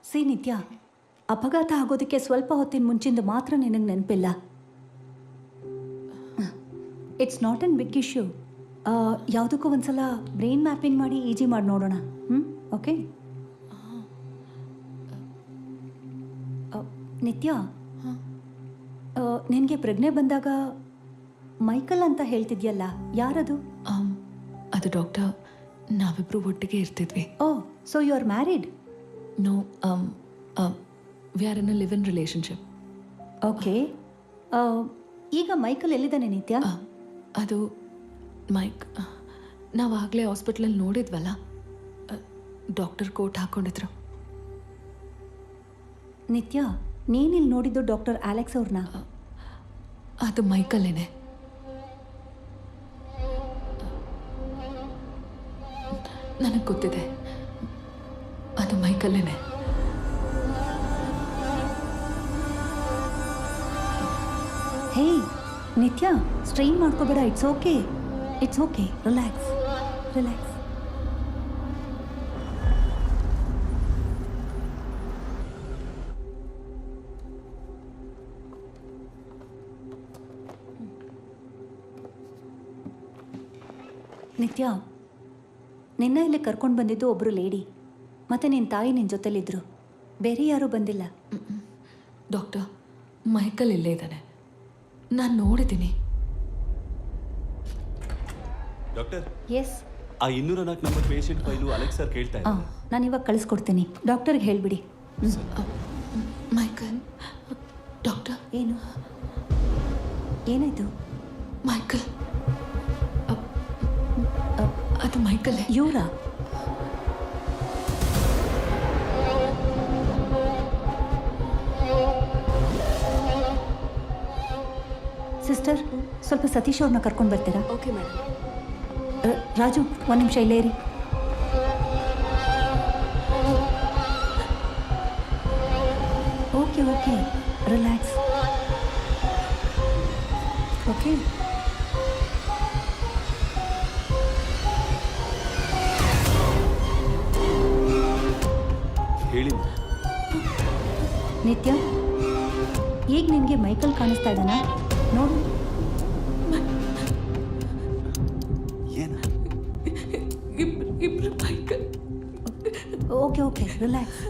C ನಿತ್ಯ, ಅಪಘಾತ ಆಗೋದಕ್ಕೆ ಸ್ವಲ್ಪ ಹೊತ್ತಿನ ಮುಂಚಿಂದ ಮಾತ್ರ ನಿನಗೆ ನೆನಪಿಲ್ಲ. It's not an big issue. ಯಾವುದಕ್ಕೂ ಒಂದ್ಸಲ ಬ್ರೈನ್ ಮ್ಯಾಪಿಂಗ್ ಮಾಡಿ ಈಜಿ ಮಾಡಿ ನೋಡೋಣ. ಓಕೆ ನಿತ್ಯ, ನಿನಗೆ ಪ್ರಜ್ಞೆ ಬಂದಾಗ ಮೈಕಲ್ ಅಂತ ಹೇಳ್ತಿದ್ಯಲ್ಲ, ಯಾರದು? ಅದು ಡಾಕ್ಟರ್, ನಾವಿಬ್ರು ಒಟ್ಟಿಗೆ ಇರ್ತಿದ್ವಿ. Oh, so you are married? No, we are in a live in relationship. Okay, ಈಗ ಮೈಕಲ್ ಎಲ್ಲಿದ್ದಾನೆ ನಿತ್ಯ? ಅದು ಮೈಕ್ ನಾವು ಆಗಲೇ ಹಾಸ್ಪಿಟ್ಲಲ್ಲಿ ನೋಡಿದ್ವಲ್ಲ, ಡಾಕ್ಟರ್ ಕೋಟ್ ಹಾಕ್ಕೊಂಡಿದ್ರು. ನಿತ್ಯ, ನೀನಿಲ್ಲಿ ನೋಡಿದ್ದು ಡಾಕ್ಟರ್ ಅಲೆಕ್ಸ್ ಅವ್ರನ್ನ? ಅದು ಮೈಕಲ್ಲೇನೆ. ನನಗೆ ಗೊತ್ತಿದೆ, ಅದು ಮೈಕಲ್ಲೇನೆ. ಹೇ ನಿತ್ಯ, ಸ್ಟ್ರೈನ್ ಮಾಡ್ಕೋಬೇಡ. It's okay, it's okay. Relax, relax. ನಿತ್ಯ, ನಿನ್ನ ಇಲ್ಲಿ ಕರ್ಕೊಂಡು ಬಂದಿದ್ದು ಒಬ್ಬರು ಲೇಡಿ, ಮತ್ತು ನಿನ್ನ ತಾಯಿ ನಿನ್ನ ಜೊತೆಲಿದ್ರು. ಬೇರೆ ಯಾರೂ ಬಂದಿಲ್ಲ. ಡಾಕ್ಟರ್, ಮೈಕಲ್ ಇಲ್ಲೇ ಇದ್ದಾನೆ, ನಾನು ನೋಡಿದ್ದೀನಿ. Doctor, yes. ಆ 204 number patient file Alex sir ಕೇಳ್ತಾ ಇದ್ದಾರೆ. ನಾನು ಇವಾಗ ಕಳಿಸ್ಕೊಡ್ತೀನಿ. ಡಾಕ್ಟರ್ಗೆ ಹೇಳಿಬಿಡಿ. ಮೈಕಲ್. ಡಾಕ್ಟರ್, ಏನು ಏನಾಯಿತು? ಮೈಕಲ್, ಅದು ಮೈಕಲ್ಲೇ. ಇವರಾ? ಸಿಸ್ಟರ್, ಸ್ವಲ್ಪ ಸತೀಶ್ ಅವ್ರನ್ನ ಕರ್ಕೊಂಡು ಬರ್ತೀರಾ? Okay madam. ರಾಜು, ಒಂದು ನಿಮಿಷ ಇಲ್ಲೇ ಇರಿ. Okay okay, relax. ಓಕೆ, ಹೇಳಿ. ನಿತ್ಯ, ಈಗ ನಿನಗೆ ಮೈಕಲ್ ಕಾಣಿಸ್ತಾ ಇದ್ದಾನಾ? ನೋಡು. ಏನು? ಇಬ್ರು ಮೈಕಲ್. Okay okay, relax.